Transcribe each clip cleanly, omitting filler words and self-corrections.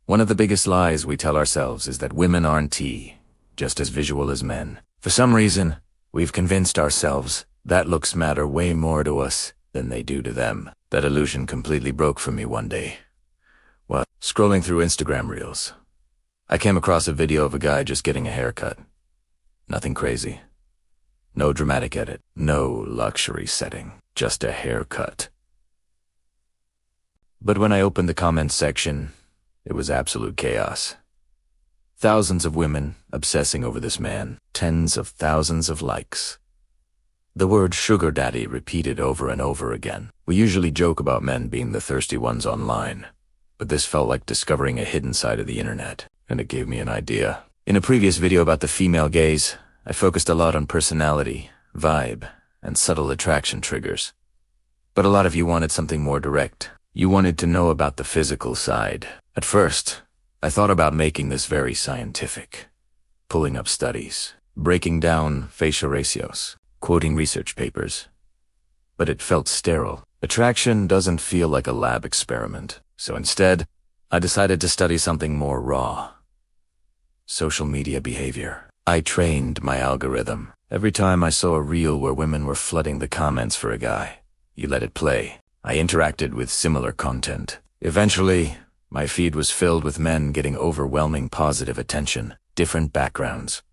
One of the biggest lies we tell ourselves is that women aren't just as visual as men. For some reason, we've convinced ourselves that looks matter way more to us than they do to them. That illusion completely broke for me one day. While scrolling through Instagram Reels, I came across a video of a guy just getting a haircut. Nothing crazy. No dramatic edit. No luxury setting. Just a haircut. But when I opened the comments section, it was absolute chaos. Thousands of women obsessing over this man. Tens of thousands of likes. The word sugar daddy repeated over and over again. We usually joke about men being the thirsty ones online, but this felt like discovering a hidden side of the internet, and it gave me an idea. In a previous video about the female gaze, I focused a lot on personality, vibe, and subtle attraction triggers. But a lot of you wanted something more direct. You wanted to know about the physical side. At first, I thought about making this very scientific, pulling up studies, breaking down facial ratios, quoting research papers. But it felt sterile. Attraction doesn't feel like a lab experiment. So instead, I decided to study something more raw. Social media behavior. I trained my algorithm. Every time I saw a reel where women were flooding the comments for a guy, you let it play. I interacted with similar content. Eventually, my feed was filled with men getting overwhelming positive attention, different backgrounds,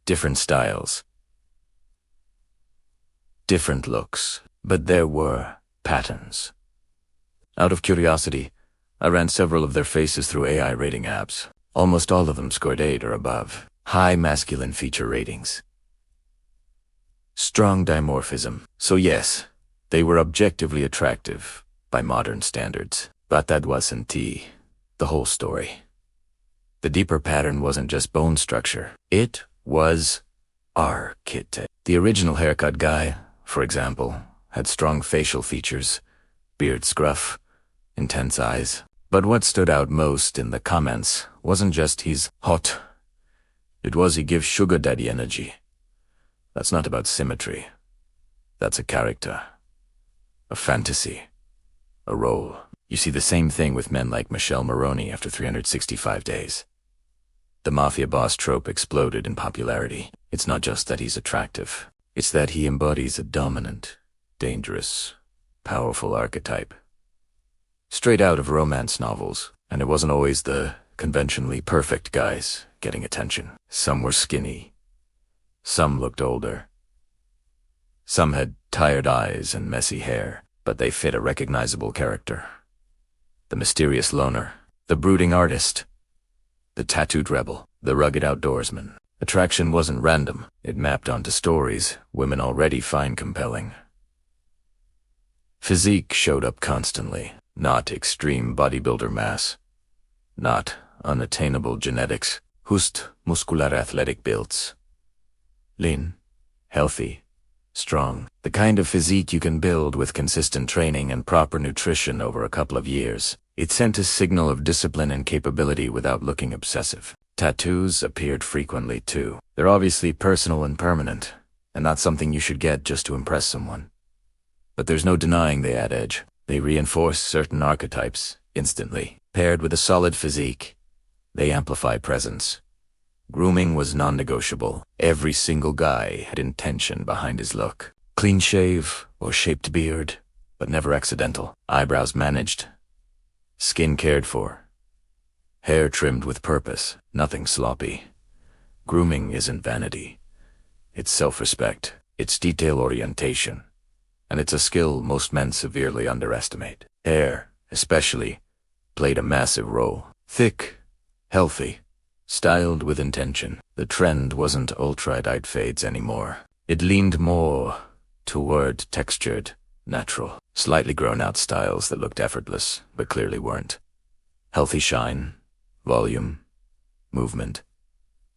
different styles, different looks, but there were patterns. Out of curiosity, I ran several of their faces through AI rating apps. Almost all of them scored 8 or above. High masculine feature ratings. Strong dimorphism. So yes, they were objectively attractive by modern standards. But that wasn't the whole story. The deeper pattern wasn't just bone structure. It was archetype. The original haircut guy, for example, had strong facial features, beard scruff, intense eyes. But what stood out most in the comments wasn't just he's hot. It was he gives sugar daddy energy. That's not about symmetry. That's a character, a fantasy, a role. You see the same thing with men like Michelle Maroney after 365 days. The mafia boss trope exploded in popularity. It's not just that he's attractive. It's that he embodies a dominant, dangerous, powerful archetype. Straight out of romance novels, and it wasn't always the conventionally perfect guys getting attention. Some were skinny. Some looked older. Some had tired eyes and messy hair, but they fit a recognizable character. The mysterious loner, the brooding artist, the tattooed rebel, the rugged outdoorsman. Attraction wasn't random. It mapped onto stories women already find compelling. Physique showed up constantly. Not extreme bodybuilder mass. Not unattainable genetics. Just muscular athletic builds. Lean, healthy, strong. The kind of physique you can build with consistent training and proper nutrition over a couple of years. It sent a signal of discipline and capability without looking obsessive. Tattoos appeared frequently too. They're obviously personal and permanent, and not something you should get just to impress someone. But there's no denying they add edge. They reinforce certain archetypes instantly. Paired with a solid physique, they amplify presence. Grooming was non-negotiable. Every single guy had intention behind his look. Clean shave or shaped beard, but never accidental. Eyebrows managed. Skin cared for. Hair trimmed with purpose, nothing sloppy. Grooming isn't vanity. It's self-respect. It's detail orientation. And it's a skill most men severely underestimate. Hair, especially, played a massive role. Thick, healthy, styled with intention. The trend wasn't ultra-dyed fades anymore. It leaned more toward textured, natural, slightly grown-out styles that looked effortless, but clearly weren't. Healthy shine, volume, movement.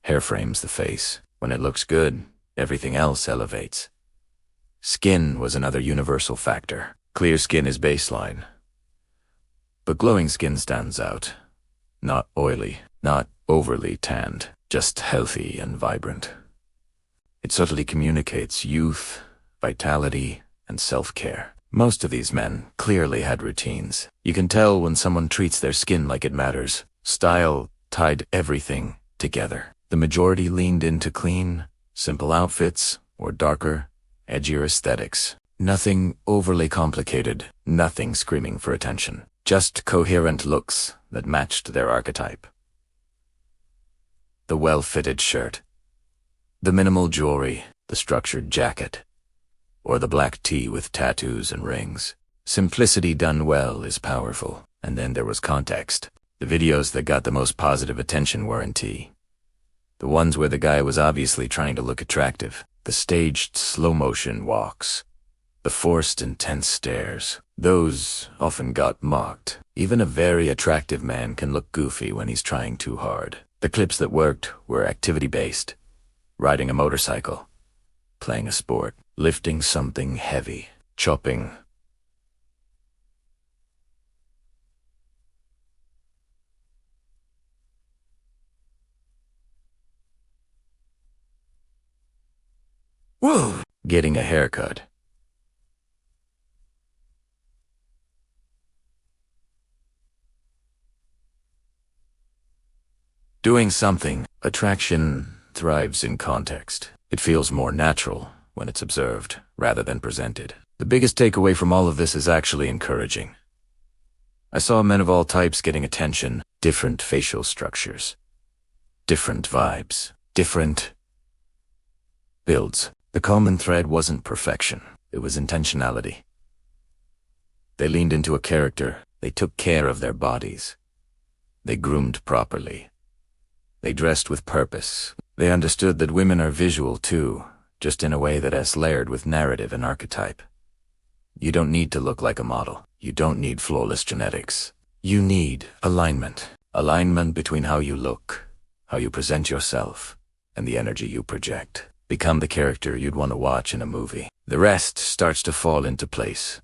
Hair frames the face. When it looks good, everything else elevates. Skin was another universal factor. Clear skin is baseline. But glowing skin stands out. Not oily, not overly tanned, just healthy and vibrant. It subtly communicates youth, vitality, and self-care. Most of these men clearly had routines. You can tell when someone treats their skin like it matters. Style tied everything together. The majority leaned into clean, simple outfits or darker, edgier aesthetics. Nothing overly complicated, nothing screaming for attention. Just coherent looks that matched their archetype. The well-fitted shirt, the minimal jewelry, the structured jacket, or the black tee with tattoos and rings. Simplicity done well is powerful. And then there was context. The videos that got the most positive attention were in T. The ones where the guy was obviously trying to look attractive. The staged slow-motion walks. The forced intense stares. Those often got mocked. Even a very attractive man can look goofy when he's trying too hard. The clips that worked were activity-based. Riding a motorcycle. Playing a sport. Lifting something heavy. Chopping. Whoa! Getting a haircut. Doing something. Attraction thrives in context. It feels more natural when it's observed rather than presented. The biggest takeaway from all of this is actually encouraging. I saw men of all types getting attention, different facial structures, different vibes, different builds. The common thread wasn't perfection, it was intentionality. They leaned into a character, they took care of their bodies. They groomed properly. They dressed with purpose. They understood that women are visual too, just in a way that is layered with narrative and archetype. You don't need to look like a model. You don't need flawless genetics. You need alignment. Alignment between how you look, how you present yourself, and the energy you project. Become the character you'd want to watch in a movie. The rest starts to fall into place.